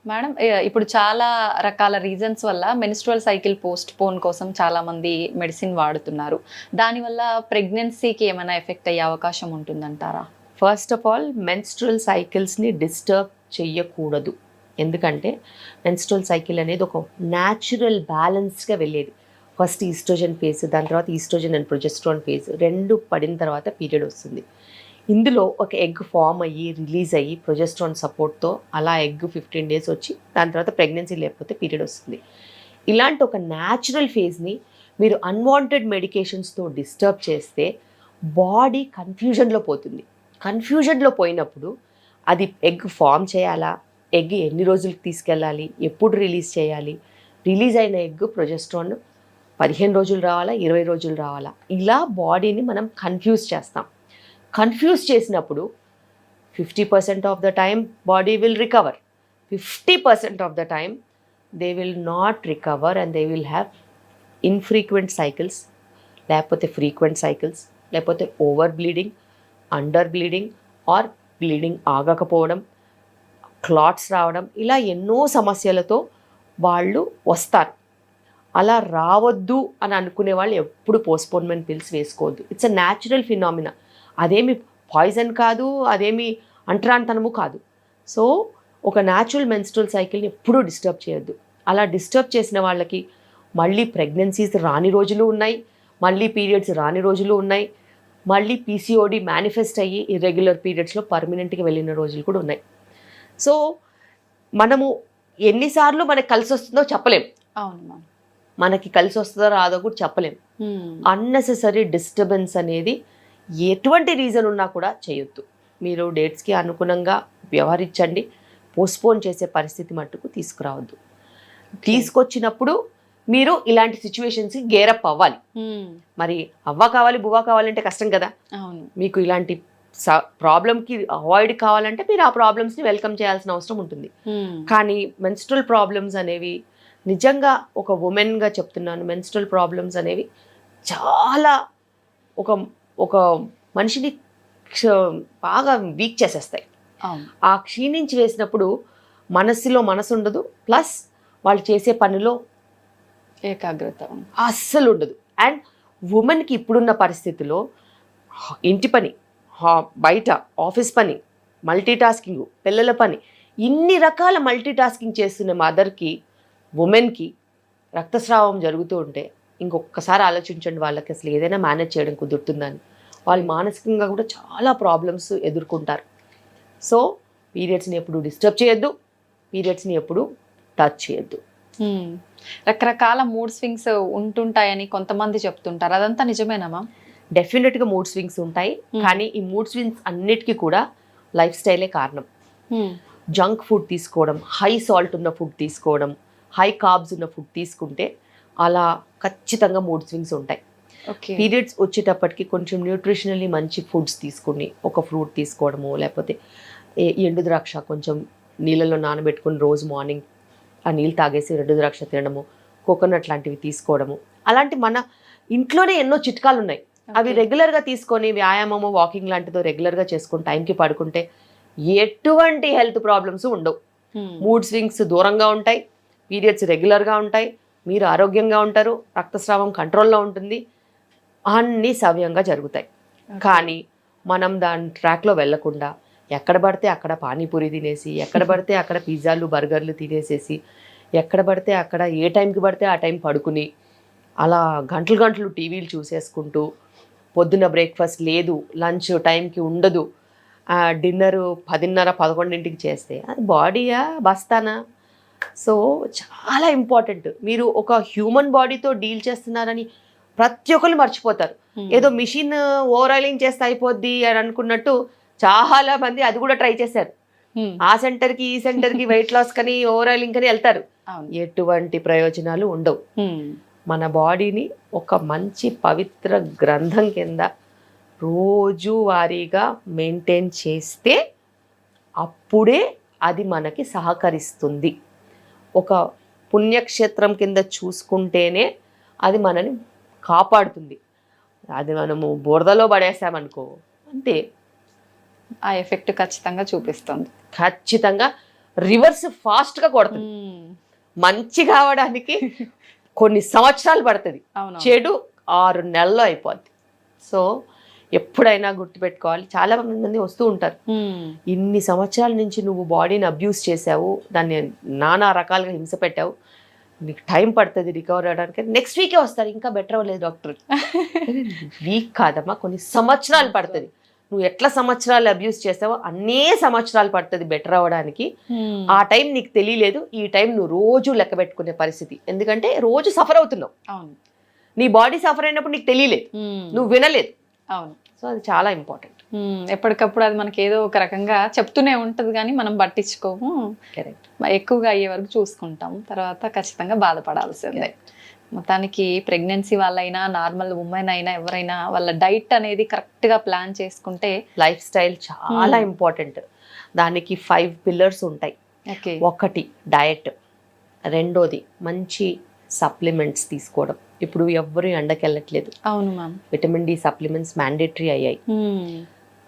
Madam ఇప్పుడు చాలా రకాల రీజన్స్ వల్ల మెన్స్ట్రువల్ సైకిల్ పోస్ట్ పోన్ కోసం చాలా మంది మెడిసిన్ వాడుతున్నారు. దానివల్ల ప్రెగ్నెన్సీకి ఏమైనా ఎఫెక్ట్ అయ్యే అవకాశం ఉంటుందంటారా? ఫస్ట్ ఆఫ్ ఆల్ మెన్స్ట్రువల్ సైకిల్స్ని డిస్టర్బ్ చెయ్యకూడదు. ఎందుకంటే మెన్స్ట్రువల్ సైకిల్ అనేది ఒక న్యాచురల్ బ్యాలెన్స్గా వెళ్ళేది. ఫస్ట్ ఈస్ట్రోజన్ ఫేజ్, దాని తర్వాత ఈస్ట్రోజన్ అండ్ ప్రొజెస్ట్రాన్ ఫేజ్ రెండు పడిన తర్వాత పీరియడ్ వస్తుంది. ఇందులో ఒక ఎగ్ ఫామ్ అయ్యి రిలీజ్ అయ్యి ప్రొజెస్ట్రాన్ సపోర్ట్తో అలా ఎగ్ 15 days వచ్చి దాని తర్వాత ప్రెగ్నెన్సీ లేకపోతే పీరియడ్ వస్తుంది. ఇలాంటి ఒక న్యాచురల్ ఫేజ్ని మీరు అన్వాంటెడ్ మెడికేషన్స్తో డిస్టర్బ్ చేస్తే బాడీ కన్ఫ్యూజన్లో పోతుంది. కన్ఫ్యూజన్లో పోయినప్పుడు అది ఎగ్ ఫామ్ చేయాలా, ఎగ్ ఎన్ని రోజులకి తీసుకెళ్ళాలి, ఎప్పుడు రిలీజ్ చేయాలి, రిలీజ్ అయిన ఎగ్ ప్రొజెస్ట్రాన్ 15 రోజులు రావాలా, 20 రోజులు రావాలా, ఇలా బాడీని మనం కన్ఫ్యూజ్ చేస్తాం. కన్ఫ్యూజ్ చేసినప్పుడు 50% of the time body will recover, 50% of the time they will not recover and they will have infrequent cycles, లేకపోతే ఫ్రీక్వెంట్ సైకిల్స్, లేకపోతే over bleeding, under bleeding or bleeding ఆగకపోవడం, క్లాట్స్ రావడం, ఇలా ఎన్నో సమస్యలతో వాళ్ళు వస్తారు. అలా రావద్దు అని అనుకునే వాళ్ళు ఎప్పుడు పోస్ట్పోన్మెంట్ పిల్స్ వేసుకోవద్దు. It's a natural phenomena. అదేమి పాయిజన్ కాదు, అదేమి అంటరానితనము కాదు. సో ఒక న్యాచురల్ మెన్స్ట్రువల్ సైకిల్ని ఎప్పుడూ డిస్టర్బ్ చేయొద్దు. అలా డిస్టర్బ్ చేసిన వాళ్ళకి మళ్ళీ ప్రెగ్నెన్సీస్ రాని రోజులు ఉన్నాయి, మళ్ళీ పీరియడ్స్ రాని రోజులు ఉన్నాయి, మళ్ళీ పీసీఓడి మేనిఫెస్ట్ అయ్యి ఇర్రెగ్యులర్ పీరియడ్స్లో పర్మనెంట్గా వెళ్ళిన రోజులు కూడా ఉన్నాయి. సో మనము ఎన్నిసార్లు మనకి కలిసి వస్తుందో చెప్పలేం. అవును, మనకి కలిసి వస్తుందో రాదో కూడా చెప్పలేం. అన్నెసెసరీ డిస్టర్బెన్స్ అనేది ఎటువంటి రీజన్ ఉన్నా కూడా చేయొద్దు. మీరు డేట్స్కి అనుగుణంగా వ్యవహరించండి. పోస్ట్పోన్ చేసే పరిస్థితి మట్టుకు తీసుకురావద్దు. తీసుకొచ్చినప్పుడు మీరు ఇలాంటి సిచ్యువేషన్స్కి గేరప్ అవ్వాలి. మరి అవ్వ కావాలి బువ్వ కావాలంటే కష్టం కదా. మీకు ఇలాంటి ప్రాబ్లంకి అవాయిడ్ కావాలంటే మీరు ఆ ప్రాబ్లమ్స్ని వెల్కమ్ చేయాల్సిన అవసరం ఉంటుంది. కానీ మెన్స్ట్రువల్ ప్రాబ్లమ్స్ అనేవి నిజంగా ఒక ఉమెన్గా చెప్తున్నాను, మెన్స్ట్రువల్ ప్రాబ్లమ్స్ అనేవి చాలా ఒక మనిషిని బాగా వీక్ చేసేస్తాయి. ఆ క్షీణించి వేసినప్పుడు మనస్సులో మనసు ఉండదు, ప్లస్ వాళ్ళు చేసే పనిలో ఏకాగ్రత అస్సలు ఉండదు. అండ్ ఉమెన్కి ఇప్పుడున్న పరిస్థితిలో ఇంటి పని, బయట ఆఫీస్ పని, మల్టీ టాస్కింగ్, పిల్లల పని, ఇన్ని రకాల మల్టీ టాస్కింగ్ చేస్తున్న మదర్కి, ఉమెన్కి రక్తస్రావం జరుగుతూ ఉంటే ఇంకొకసారి ఆలోచించండి, వాళ్ళకి అసలు ఏదైనా మేనేజ్ చేయడం కుదురుతుందని. వాళ్ళు మానసికంగా కూడా చాలా ప్రాబ్లమ్స్ ఎదుర్కొంటారు. సో పీరియడ్స్ని ఎప్పుడు డిస్టర్బ్ చేయొద్దు, పీరియడ్స్ని ఎప్పుడు టచ్ చేయొద్దు. రకరకాల మూడ్ స్వింగ్స్ ఉంటుంటాయని కొంతమంది చెప్తుంటారు, అదంతా నిజమేనా మ్యామ్? డెఫినెట్గా మూడ్ స్వింగ్స్ ఉంటాయి. కానీ ఈ మూడ్ స్వింగ్స్ అన్నిటికీ కూడా లైఫ్ స్టైలే కారణం. జంక్ ఫుడ్ తీసుకోవడం, హై సాల్ట్ ఉన్న ఫుడ్ తీసుకోవడం, హై కార్బ్స్ ఉన్న ఫుడ్ తీసుకుంటే అలా ఖచ్చితంగా మూడ్ స్వింగ్స్ ఉంటాయి. పీరియడ్స్ వచ్చేటప్పటికి కొంచెం న్యూట్రిషనల్లీ మంచి ఫుడ్స్ తీసుకుని ఒక ఫ్రూట్ తీసుకోవడము, లేకపోతే ఎండు ద్రాక్ష కొంచెం నీళ్ళలో నానబెట్టుకుని రోజు మార్నింగ్ ఆ నీళ్ళు తాగేసి ఎండు ద్రాక్ష తినడము, కోకోనట్ లాంటివి తీసుకోవడము, అలాంటి మన ఇంట్లోనే ఎన్నో చిట్కాలు ఉన్నాయి. అవి రెగ్యులర్గా తీసుకొని వ్యాయామము, వాకింగ్ లాంటిదో రెగ్యులర్గా చేసుకొని టైంకి పడుకుంటే ఎటువంటి హెల్త్ ప్రాబ్లమ్స్ ఉండవు. మూడ్ స్వింగ్స్ దూరంగా ఉంటాయి, పీరియడ్స్ రెగ్యులర్గా ఉంటాయి, మీరు ఆరోగ్యంగా ఉంటారు, రక్తస్రావం కంట్రోల్లో ఉంటుంది, అన్నీ సవ్యంగా జరుగుతాయి. కానీ మనం దాని ట్రాక్లో వెళ్లకుండా ఎక్కడ పడితే అక్కడ పానీపూరి తినేసి, ఎక్కడ పడితే అక్కడ పిజ్జాలు బర్గర్లు తినేసేసి, ఎక్కడ పడితే అక్కడ ఏ టైంకి పడితే ఆ టైం పడుకుని అలా గంటలు గంటలు టీవీలు చూసేసుకుంటూ, పొద్దున్న బ్రేక్ఫాస్ట్ లేదు, లంచ్ టైంకి ఉండదు, డిన్నరు 10:30-11 చేస్తే అది బాడీయా బస్తానా? సో చాలా ఇంపార్టెంట్. మీరు ఒక హ్యూమన్ బాడీతో డీల్ చేస్తున్నారని ప్రతి ఒక్కరు మర్చిపోతారు. ఏదో మిషన్ ఓవర్ ఆయిలింగ్ చేస్తే అయిపోద్ది అని అనుకున్నట్టు చాలా మంది అది కూడా ట్రై చేశారు. ఆ సెంటర్కి ఈ సెంటర్కి వెయిట్ లాస్ కని ఓవర్ ఆయిలింగ్ కని వెళ్తారు. ఎటువంటి ప్రయోజనాలు ఉండవు. మన బాడీని ఒక మంచి పవిత్ర గ్రంథం కింద రోజువారీగా మెయింటైన్ చేస్తే అప్పుడే అది మనకి సహకరిస్తుంది. ఒక పుణ్యక్షేత్రం కింద చూసుకుంటేనే అది మనని కాపాడుతుంది. అది మనము బురదలో పడేసామనుకో అంతే, ఆ ఎఫెక్ట్ ఖచ్చితంగా చూపిస్తుంది. ఖచ్చితంగా రివర్స్ ఫాస్ట్గా కొడుతుంది. మంచి కావడానికి కొన్ని సంవత్సరాలు పడుతుంది, అవును. చెడు 6 నెలల్లో అయిపోద్ది. సో ఎప్పుడైనా గుర్తుపెట్టుకోవాలి. చాలా మంది వస్తూ ఉంటారు, ఇన్ని సంవత్సరాల నుంచి నువ్వు బాడీని అబ్యూస్ చేసావు, దాన్ని నానా రకాలుగా హింస పెట్టావు, నీకు టైం పడుతుంది రికవర్ అవ్వడానికి. నెక్స్ట్ వీకే వస్తారు, ఇంకా బెటర్ అవ్వలేదు డాక్టర్. వీక్ కాదమ్మా, కొన్ని సంవత్సరాలు పడుతుంది. నువ్వు ఎట్లా సంవత్సరాలు అబ్యూస్ చేసావో అన్నే సంవత్సరాలు పడుతుంది బెటర్ అవ్వడానికి. ఆ టైం నీకు తెలియలేదు, ఈ టైం నువ్వు రోజు లెక్క పెట్టుకునే పరిస్థితి. ఎందుకంటే రోజు సఫర్ అవుతున్నావు. అవును. నీ బాడీ సఫర్ అయినప్పుడు నీకు తెలియలేదు, నువ్వు వినలేదు. అవును. సో అది చాలా ఇంపార్టెంట్. ఎప్పటికప్పుడు అది మనకి ఏదో ఒక రకంగా చెప్తూనే ఉంటది కానీ మనం పట్టించుకోము. కరెక్ట్. ఎక్కువగా అయ్యే వరకు చూసుకుంటాం, తర్వాత ఖచ్చితంగా బాధపడాల్సిందే. మొత్తానికి ప్రెగ్నెన్సీ వాళ్ళైనా నార్మల్ ఉమెన్ అయినా ఎవరైనా వాళ్ళ డైట్ అనేది కరెక్ట్ గా ప్లాన్ చేసుకుంటే, లైఫ్ స్టైల్ చాలా ఇంపార్టెంట్. దానికి 5 పిల్లర్స్ ఉంటాయి. ఒకటి డయట్, రెండోది మంచి సప్లిమెంట్స్ తీసుకోవడం. ఇప్పుడు ఎవ్వరు ఎండకి వెళ్ళట్లేదు. అవును ma'am. Vitamin D supplements mandatory అయ్యాయి.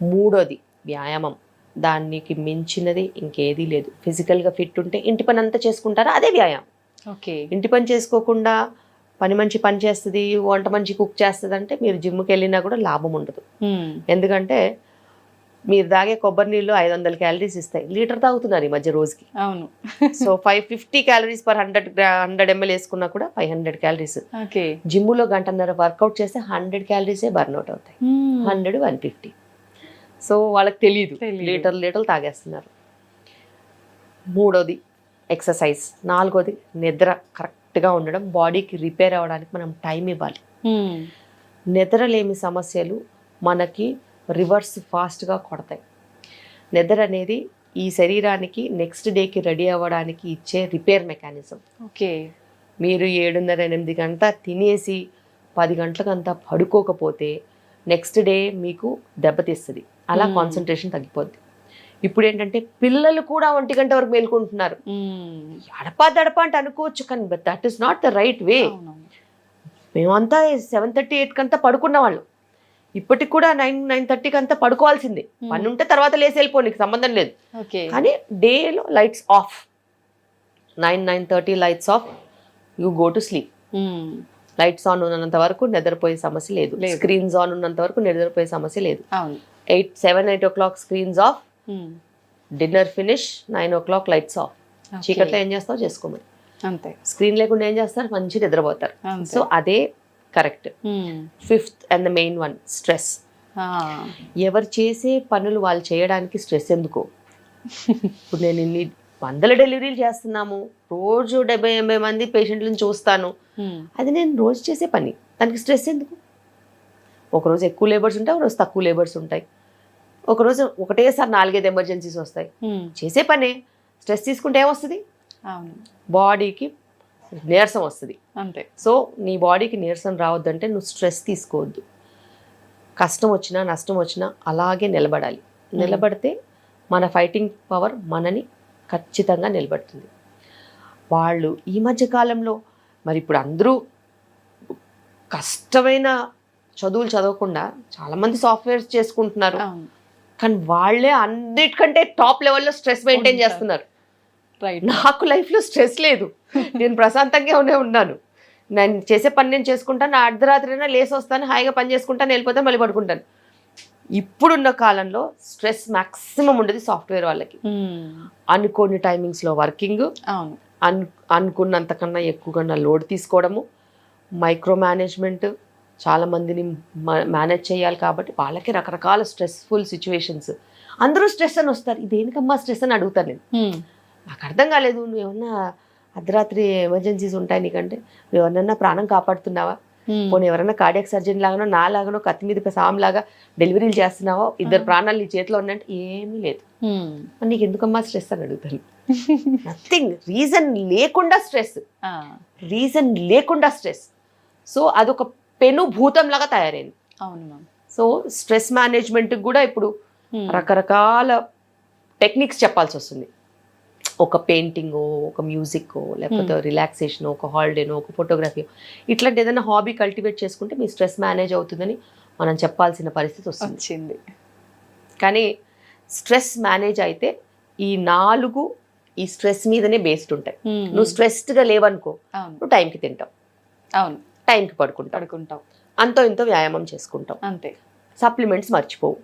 మూడోది వ్యాయామం, దానికి మించినది ఇంకేదీ లేదు. ఫిజికల్గా ఫిట్ ఉంటే ఇంటి పని అంతా చేసుకుంటారా, అదే వ్యాయామం. ఓకే. ఇంటి పని చేసుకోకుండా పని మంచి పని చేస్తుంది, వంట మంచి కుక్ చేస్తుంది అంటే మీరు జిమ్కి వెళ్ళినా కూడా లాభం ఉండదు. ఎందుకంటే మీరు తాగే కొబ్బరి నీళ్ళు 500 క్యాలరీస్ ఇస్తాయి, లీటర్ తాగుతున్నారు ఈ మధ్య రోజుకి. అవును. సో 550 క్యాలరీస్ పర్ 100 ml వేసుకున్నా కూడా 500 క్యాలరీస్. జిమ్లో గంటన్నర వర్కౌట్ చేస్తే 100 క్యాలరీసే బర్న్అవుట్ అవుతాయి. 100, 150. సో వాళ్ళకి తెలియదు, లీటర్లు తాగేస్తున్నారు. మూడోది ఎక్సర్సైజ్. నాలుగోది నిద్ర కరెక్ట్గా ఉండడం. బాడీకి రిపేర్ అవ్వడానికి మనం టైం ఇవ్వాలి. నిద్రలేమి సమస్యలు మనకి రివర్స్ ఫాస్ట్గా కొడతాయి. నిద్ర అనేది ఈ శరీరానికి నెక్స్ట్ డేకి రెడీ అవ్వడానికి ఇచ్చే రిపేర్ మెకానిజం. ఓకే. మీరు 7:30, 8 గంటల తినేసి 10 గంటలకంతా పడుకోకపోతే నెక్స్ట్ డే మీకు దెబ్బతీస్తుంది, అలా కాన్సన్ట్రేషన్ తగ్గిపోద్ది. ఇప్పుడు ఏంటంటే పిల్లలు కూడా 1 గంట వరకు మేల్కుంటున్నారు. దడప అంటే అనుకోవచ్చు, కానీ that is not the right way. మేమంతా 7:30, 8 కంతా పడుకున్న వాళ్ళు, ఇప్పటికి కూడా 9, 9:30 అంతా పడుకోవాల్సిందే. పని ఉంటే తర్వాత లేసి వెళ్ళిపో, నీకు సంబంధం లేదు. కానీ డేలో lights off, 9, 9:30 lights off, you go to sleep. Lights on ఉన్నంత వరకు నిద్రపోయే సమస్య లేదు, స్క్రీన్స్ ఆన్ ఉన్నంత వరకు నిద్రపోయే సమస్య లేదు. 7, 8 o'clock screens of, dinner finish, 9 o'clock lights off. చీకట్లో ఏం చేస్తావు చేసుకోమని, అంతే. స్క్రీన్ లేకుండా ఏం చేస్తారు, మంచి నిద్రపోతారు. సో అదే correct. 5th and the main one, stress. ఎవరు చేసే పనులు వాళ్ళు చేయడానికి స్ట్రెస్ ఎందుకు? ఇప్పుడు నేను ఇన్ని 100 డెలివరీలు చేస్తున్నాము, రోజు 70-80 మంది పేషెంట్లను చూస్తాను, అది నేను రోజు చేసే పని, దానికి స్ట్రెస్ ఎందుకు? ఒకరోజు ఎక్కువ లేబర్స్ ఉంటాయి, ఒకరోజు తక్కువ లేబర్స్ ఉంటాయి, ఒకరోజు ఒకటేసారి 4-5 ఎమర్జెన్సీస్ వస్తాయి. చేసే పనే. స్ట్రెస్ తీసుకుంటే ఏమొస్తుంది? బాడీకి నీరసం వస్తుంది, అంతే. సో నీ బాడీకి నీరసం రావద్దంటే నువ్వు స్ట్రెస్ తీసుకోవద్దు. కష్టం వచ్చినా నష్టం వచ్చినా అలాగే నిలబడాలి. నిలబడితే మన ఫైటింగ్ పవర్ మనని ఖచ్చితంగా నిలబడుతుంది. వాళ్ళు ఈ మధ్య కాలంలో మరి ఇప్పుడు అందరూ కష్టమైన చదువులు చదవకుండా చాలామంది సాఫ్ట్వేర్స్ చేసుకుంటున్నారు, కానీ వాళ్ళే అన్నిటికంటే టాప్ లెవెల్లో స్ట్రెస్ మెయింటైన్ చేస్తున్నారు. నాకు లైఫ్లో స్ట్రెస్ లేదు, నేను ప్రశాంతంగా ఉన్నాను. నేను చేసే పని నేను చేసుకుంటాను, అర్ధరాత్రి అయినా లేసి వస్తాను, హాయిగా పని చేసుకుంటాను, వెళ్ళిపోతాను, మళ్ళీ పడుకుంటాను. ఇప్పుడున్న కాలంలో స్ట్రెస్ మ్యాక్సిమం ఉండేది సాఫ్ట్వేర్ వాళ్ళకి. అనుకోని టైమింగ్స్లో వర్కింగ్, అనుకున్నంతకన్నా ఎక్కువగా లోడ్ తీసుకోవడము, మైక్రో మేనేజ్మెంట్, చాలామందిని మేనేజ్ చేయాలి కాబట్టి వాళ్ళకి రకరకాల స్ట్రెస్ఫుల్ సిచ్యువేషన్స్. అందరూ స్ట్రెస్ అని వస్తారు, ఇదేనికమ్మా స్ట్రెస్ అని అడుగుతాను నేను. నాకు అర్థం కాలేదు, నువ్వు ఏమన్నా అర్ధరాత్రి ఎమర్జెన్సీస్ ఉంటాయి నీకంటే, నువ్వు ఎవరినన్నా ప్రాణం కాపాడుతున్నావా? పోనీ ఎవరైనా కార్డియాక్ సర్జన్ లాగానో నాలాగానో కత్తి మీద సాంలాగా డెలివరీలు చేస్తున్నావో, 2 ప్రాణాలు నీ చేతిలో ఉన్నట్టు ఏమీ లేదు, నీకు ఎందుకమ్మా స్ట్రెస్ అని అడుగుతాను. నథింగ్, రీజన్ లేకుండా స్ట్రెస్, రీజన్ లేకుండా స్ట్రెస్. సో అదొక పెను భూతం లాగా తయారైంది. అవును. సో స్ట్రెస్ మేనేజ్మెంట్కి కూడా ఇప్పుడు రకరకాల టెక్నిక్స్ చెప్పాల్సి వస్తుంది. ఒక పెయింటింగ్, ఒక మ్యూజిక్, లేకపోతే రిలాక్సేషన్, ఒక హాలిడేనో, ఒక ఫోటోగ్రఫీ, ఇట్లాంటి ఏదైనా హాబీ కల్టివేట్ చేసుకుంటే మీ స్ట్రెస్ మేనేజ్ అవుతుందని మనం చెప్పాల్సిన పరిస్థితి వస్తుంది. కానీ స్ట్రెస్ మేనేజ్ అయితే ఈ 4 ఈ స్ట్రెస్ మీదనే బేస్డ్ ఉంటాయి. నువ్వు స్ట్రెస్డ్గా లేవనుకో, అవును నువ్వు టైంకి తింటావు, అవును టైంకి పడుకుంటావు, అంతో ఇంతో వ్యాయామం చేసుకుంటావు, అంతే. సప్లిమెంట్స్ మర్చిపోవు.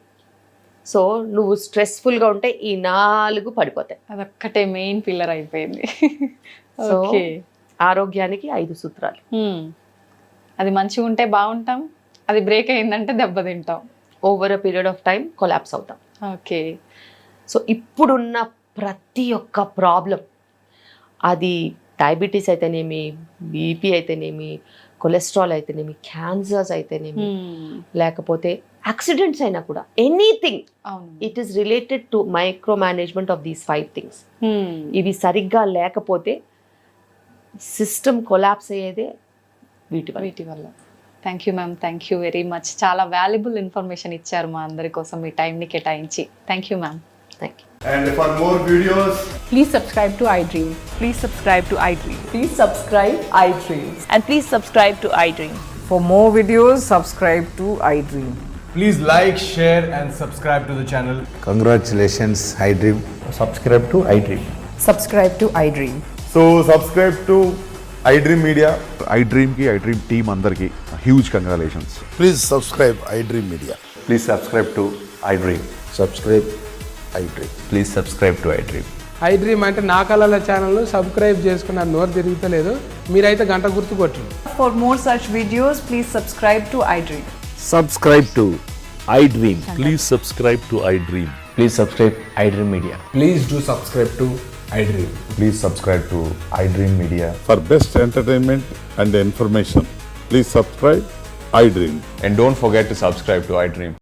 సో నువ్వు స్ట్రెస్ఫుల్గా ఉంటే ఈ 4 పడిపోతాయి. అదొక్కటే మెయిన్ పిల్లర్ అయిపోయింది. So okay. ఆరోగ్యానికి 5 సూత్రాలు. అది మంచిగా ఉంటే బాగుంటాం, అది బ్రేక్ అయిందంటే దెబ్బతింటాం, over a period of time collapse అవుతాం. ఓకే. సో ఇప్పుడున్న ప్రతి ఒక్క ప్రాబ్లం, అది డయాబెటీస్ అయితేనేమి, బీపీ అయితేనేమి, కొలెస్ట్రాల్ అయితేనేమి, క్యాన్సర్స్ అయితేనేమి, లేకపోతే యాక్సిడెంట్స్ అయినా కూడా, ఎనీథింగ్ అవును. It is related to micro management of these 5 things. ఇవి సరిగ్గా లేకపోతే సిస్టమ్ కొలాప్స్ అయ్యేదే వీటి వల్ల. Thank you ma'am, thank you very much. చాలా వాల్యుబుల్ ఇన్ఫర్మేషన్ ఇచ్చారు మా అందరి కోసం మీ టైంని కేటాయించి. Thank you ma'am. Thank you. And for more videos, Please subscribe to iDream. Please subscribe to iDream. Please subscribe iDream. And please subscribe to iDream. For more videos, subscribe to iDream. please like, share and subscribe to the channel. Congratulations, iDream. Subscribe to iDream. Subscribe to iDream. So subscribe to iDream Media. iDream ki iDream team andarki huge congratulations. Please subscribe iDream Media. Please subscribe to iDream. Subscribe iDream. Please subscribe to iDream. iDream అంటే నా కళల ఛానల్ను subscribe చేసుకున్న నోరు తిరుగుతలేదు, మీరైతే గంట గుర్తు కొట్టండి. For more such videos, please subscribe to iDream. Subscribe to iDream. Please subscribe to iDream. Please subscribe iDream Media. Please do subscribe to iDream. Please subscribe to iDream Media. For best entertainment and information, please subscribe iDream. And don't forget to subscribe to iDream.